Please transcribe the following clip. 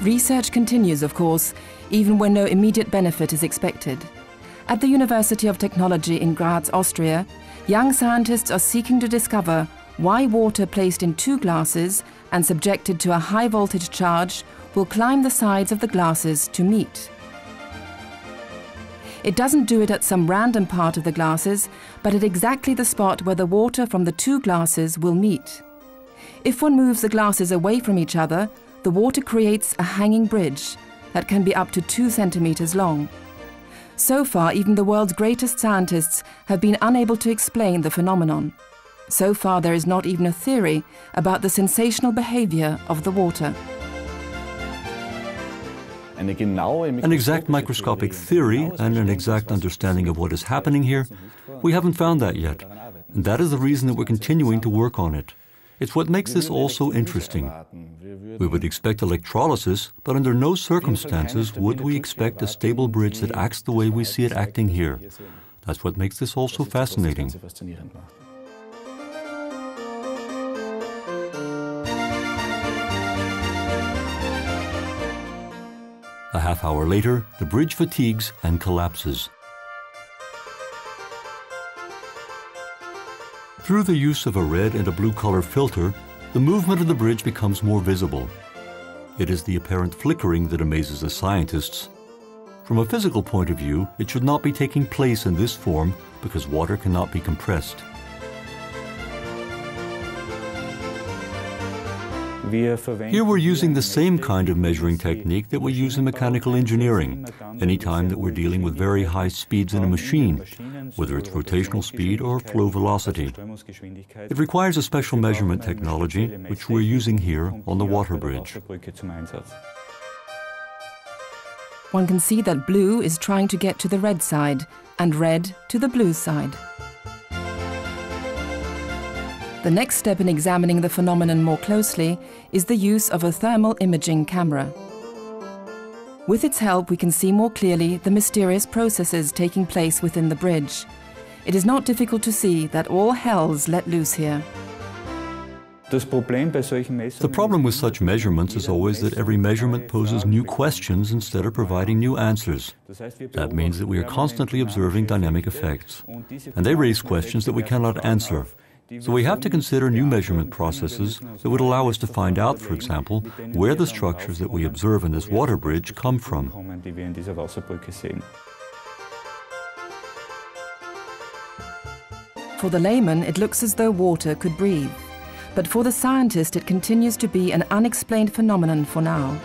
Research continues, of course, even when no immediate benefit is expected. At the University of Technology in Graz, Austria, young scientists are seeking to discover why water placed in two glasses and subjected to a high voltage charge will climb the sides of the glasses to meet. It doesn't do it at some random part of the glasses, but at exactly the spot where the water from the two glasses will meet. If one moves the glasses away from each other, the water creates a hanging bridge that can be up to 2 centimeters long. So far, even the world's greatest scientists have been unable to explain the phenomenon. So far, there is not even a theory about the sensational behavior of the water. An exact microscopic theory and an exact understanding of what is happening here, we haven't found that yet. And that is the reason that we're continuing to work on it. It's what makes this all so interesting. We would expect electrolysis, but under no circumstances would we expect a stable bridge that acts the way we see it acting here. That's what makes this all so fascinating. A half hour later, the bridge fatigues and collapses. Through the use of a red and a blue color filter, the movement of the bridge becomes more visible. It is the apparent flickering that amazes the scientists. From a physical point of view, it should not be taking place in this form because water cannot be compressed. Here we're using the same kind of measuring technique that we use in mechanical engineering, anytime that we're dealing with very high speeds in a machine, whether it's rotational speed or flow velocity. It requires a special measurement technology, which we're using here on the water bridge. One can see that blue is trying to get to the red side and red to the blue side. The next step in examining the phenomenon more closely is the use of a thermal imaging camera. With its help, we can see more clearly the mysterious processes taking place within the bridge. It is not difficult to see that all hell's let loose here. The problem with such measurements is always that every measurement poses new questions instead of providing new answers. That means that we are constantly observing dynamic effects, and they raise questions that we cannot answer. So we have to consider new measurement processes that would allow us to find out, for example, where the structures that we observe in this water bridge come from. For the layman, it looks as though water could breathe. But for the scientist, it continues to be an unexplained phenomenon for now.